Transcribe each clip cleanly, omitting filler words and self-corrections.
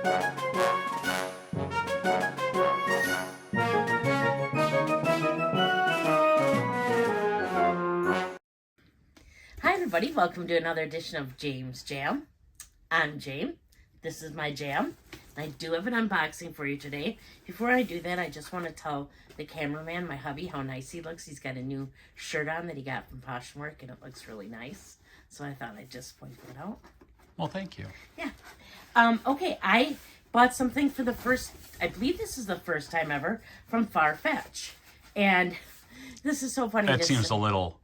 Hi everybody, welcome to another edition of James Jam. I'm Jam. This is my jam. I do have an unboxing for you today. Before I do that, I just want to tell the cameraman, my hubby, how nice he looks. He's got a new shirt on that he got from Poshmark, and it looks really nice. So I thought I'd just point that out. Well, thank you. Yeah. Okay, I bought something for the first, I believe this is the first time ever, from Farfetch. And this is so funny. That seems a little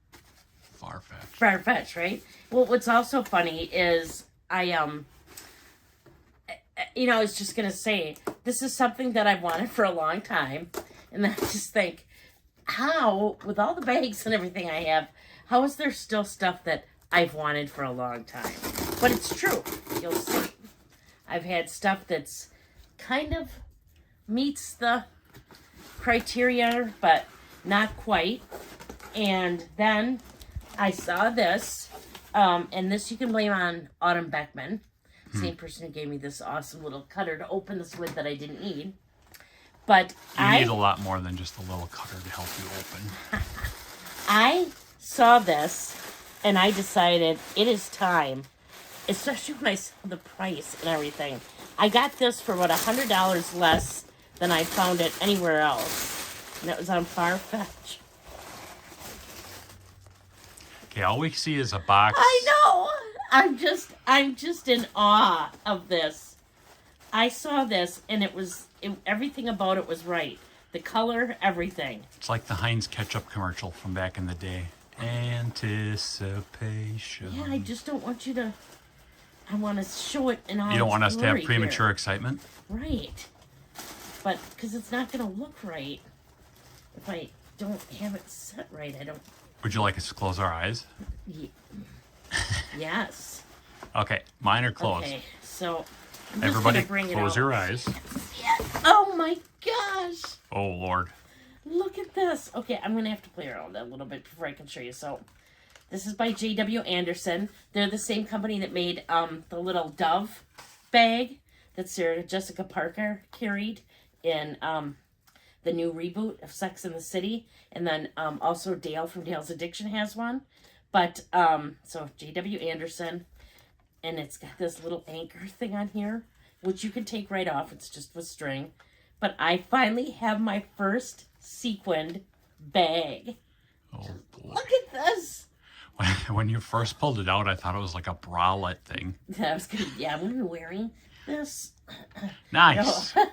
far-fetched. Far-fetched, right? Well, what's also funny is I was just going to say, this is something that I've wanted for a long time. And then I just think, how, with all the bags and everything I have, how is there still stuff that I've wanted for a long time? But it's true. You'll see. I've had stuff that's kind of meets the criteria, but not quite. And then I saw this, and this you can blame on Autumn Beckman, same person who gave me this awesome little cutter to open this with that I didn't need. But you need a lot more than just a little cutter to help you open. I saw this, and I decided it is time, especially when I saw the price and everything. I got this for about $100 less than I found it anywhere else, and that was on Farfetch. Okay, all we see is a box. I know. I'm just in awe of this. I saw this, and everything about it was right. The color, everything. It's like the Heinz ketchup commercial from back in the day. Anticipation. Yeah, I just don't want you to. I want to show it in all. You don't want us to have glory premature here. excitement? Right. But because it's not going to look right if I don't have it set right. I don't. Would you like us to close our eyes? Yes. Okay, mine are closed. Okay, so I'm just Everybody, gonna bring close it your out. eyes. Yeah. Oh my gosh! Oh, Lord. Look at this. Okay, I'm gonna have to play around a little bit before I can show you. So, this is by Jwanderson. They're the same company that made the little dove bag that Sarah Jessica Parker carried in the new reboot of Sex and the City, and then also Dale from Dale's Addiction has one. But so Jwanderson, and it's got this little anchor thing on here, which you can take right off. It's just with string. But I finally have my first sequined bag. Oh, boy. Look at this. When you first pulled it out, I thought it was like a bralette thing. I'm gonna be wearing this. Nice. No.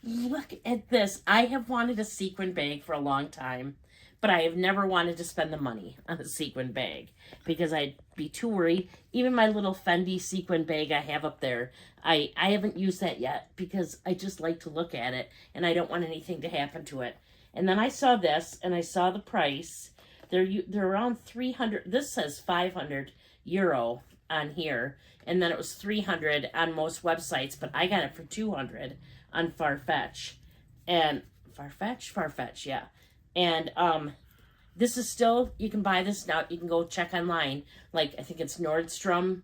Look at this. I have wanted a sequin bag for a long time, but I have never wanted to spend the money on a sequin bag because I'd be too worried. Even my little Fendi sequin bag I have up there, I haven't used that yet because I just like to look at it and I don't want anything to happen to it. And then I saw this and I saw the price. They're around 300. This says 500 euro on here, and then it was 300 on most websites, but I got it for 200 on Farfetch. And Farfetch, yeah. And this is still, you can buy this now. You can go check online. Like, I think it's Nordstrom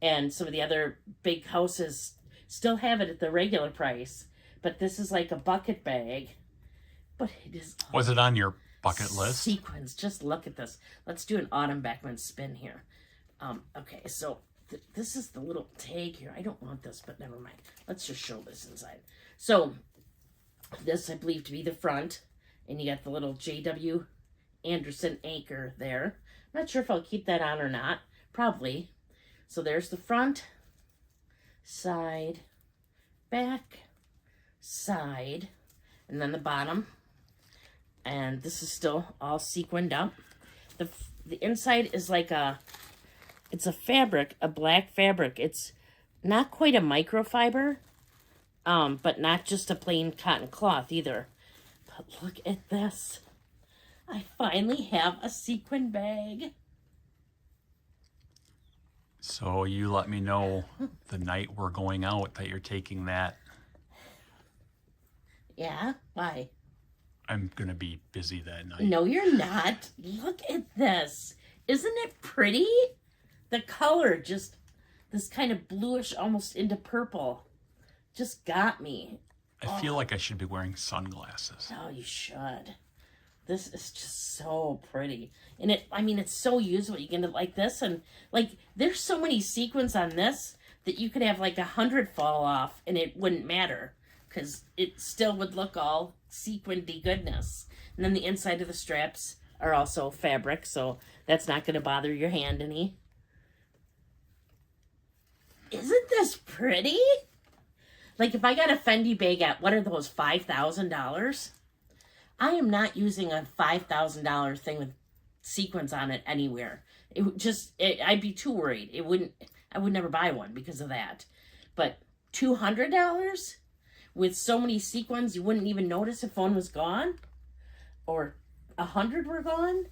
and some of the other big houses still have it at the regular price. But this is like a bucket bag. But it is... Was it on your bucket list? Sequins. Just look at this. Let's do an Autumn Beckman spin here. Okay, so this is the little tag here. I don't want this, but never mind. Let's just show this inside. So, this I believe to be the front. And you got the little J.W. Anderson anchor there. I'm not sure if I'll keep that on or not. Probably. So there's the front, side, back, side, and then the bottom. And this is still all sequined up. The inside is like it's a fabric, a black fabric. It's not quite a microfiber, but not just a plain cotton cloth either. But look at this. I finally have a sequin bag. So you let me know the night we're going out that you're taking that. Yeah? Why? I'm going to be busy that night. No, you're not. Look at this. Isn't it pretty? The color, just this kind of bluish, almost into purple. just got me. I feel like I should be wearing sunglasses. Oh, you should. This is just so pretty. And it's so usable. You can do like this, and like there's so many sequins on this that you could have like 100 fall off and it wouldn't matter because it still would look all sequined goodness. And then the inside of the straps are also fabric, so that's not going to bother your hand any. Isn't this pretty? Like if I got a Fendi bag at, what are those, $5,000? I am not using a $5,000 thing with sequins on it anywhere. I'd be too worried. I would never buy one because of that. But $200 with so many sequins, you wouldn't even notice if one was gone, or 100 were gone.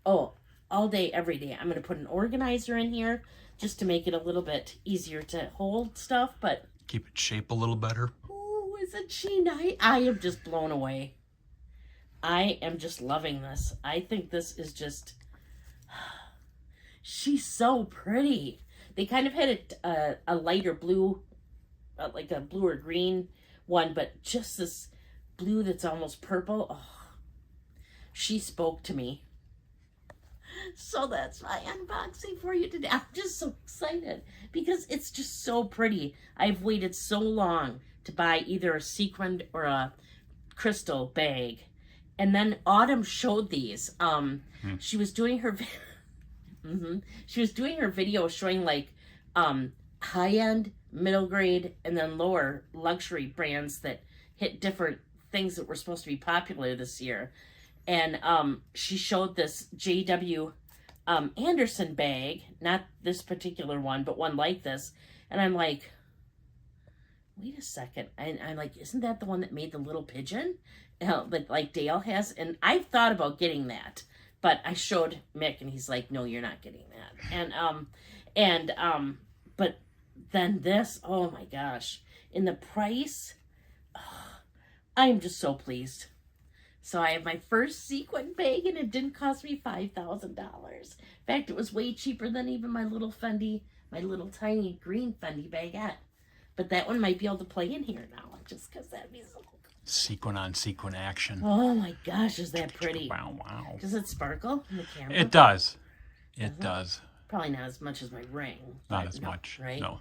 Oh, all day, every day. I'm going to put an organizer in here just to make it a little bit easier to hold stuff, but keep it shape a little better. Oh, isn't she nice? I am just blown away. I am just loving this. I think this is just, she's so pretty. They kind of had a lighter blue, like a blue or green one, but just this blue that's almost purple. Oh, she spoke to me. So that's my unboxing for you today. I'm just so excited because it's just so pretty. I've waited so long to buy either a sequined or a crystal bag. And then Autumn showed these. She was doing her she was doing her video showing like high-end, middle grade, and then lower luxury brands that hit different things that were supposed to be popular this year. And she showed this J.W. Anderson bag, not this particular one, but one like this. And I'm like, wait a second. And I'm like, isn't that the one that made the little pigeon? That like Dale has? And I've thought about getting that. But I showed Mick and he's like, no, you're not getting that. But then this, oh my gosh. In the price, I'm just so pleased. So I have my first sequin bag, and it didn't cost me $5,000. In fact, it was way cheaper than even my little Fendi, my little tiny green Fendi bagette. But that one might be able to play in here now, just because that'd be so cool. Sequin on sequin action. Oh my gosh, is that pretty? Wow, wow. Does it sparkle in the camera? It does. It does. Probably not as much as my ring. Not as much, right? No.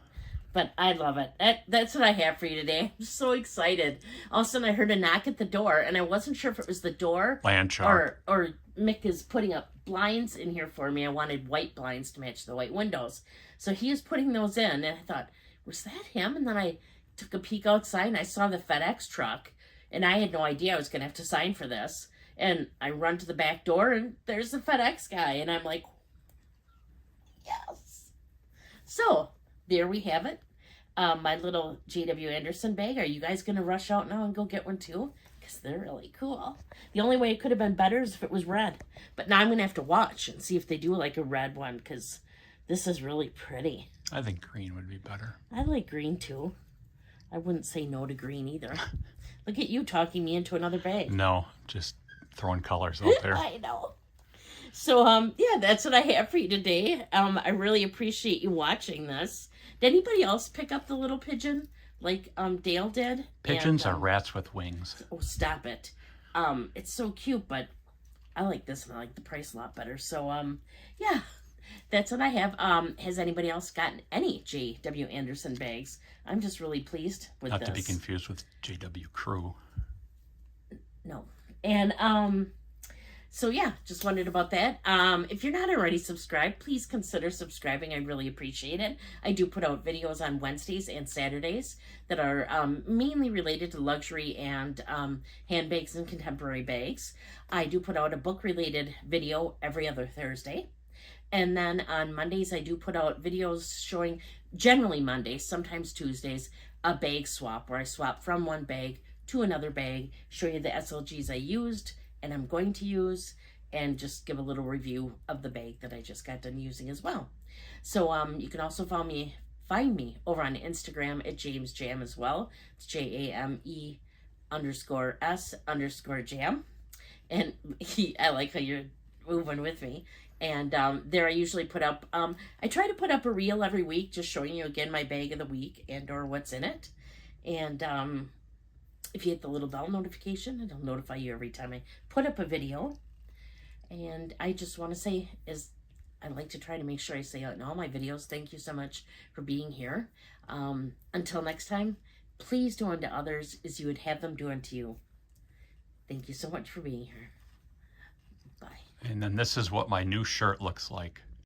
But I love it. That's what I have for you today. I'm so excited. All of a sudden I heard a knock at the door, and I wasn't sure if it was the door Land shark. or Mick is putting up blinds in here for me. I wanted white blinds to match the white windows. So he is putting those in, and I thought, was that him? And then I took a peek outside, and I saw the FedEx truck, and I had no idea I was going to have to sign for this. And I run to the back door, and there's the FedEx guy, and I'm like, yes. So there we have it. My little J.W. Anderson bag. Are you guys going to rush out now and go get one too? Because they're really cool. The only way it could have been better is if it was red. But now I'm going to have to watch and see if they do like a red one, because this is really pretty. I think green would be better. I like green too. I wouldn't say no to green either. Look at you talking me into another bag. No, just throwing colors out there. I know. So, yeah, that's what I have for you today. I really appreciate you watching this. Did anybody else pick up the little pigeon like Dale did? Pigeons are rats with wings. Oh, stop it. It's so cute, but I like this and I like the price a lot better. So, yeah, that's what I have. Has anybody else gotten any J.W. Anderson bags? I'm just really pleased with this. Not to be confused with J.W. Crew. No. And, so yeah, just wondered about that. If you're not already subscribed, please consider subscribing. I really appreciate it. I do put out videos on Wednesdays and Saturdays that are mainly related to luxury and handbags and contemporary bags. I do put out a book-related video every other Thursday. And then on Mondays, I do put out videos showing, generally Mondays, sometimes Tuesdays, a bag swap where I swap from one bag to another bag, show you the SLGs I used and I'm going to use, and just give a little review of the bag that I just got done using as well. So you can also find me over on Instagram at James Jam as well. It's JAME_S_Jam. And I like how you're moving with me. And there I usually put up, I try to put up a reel every week, just showing you again my bag of the week and or what's in it. And if you hit the little bell notification, it'll notify you every time I put up a video. And I just want to say, I like to try to make sure I say it in all my videos, thank you so much for being here. Until next time, please do unto others as you would have them do unto you. Thank you so much for being here. Bye. And then this is what my new shirt looks like.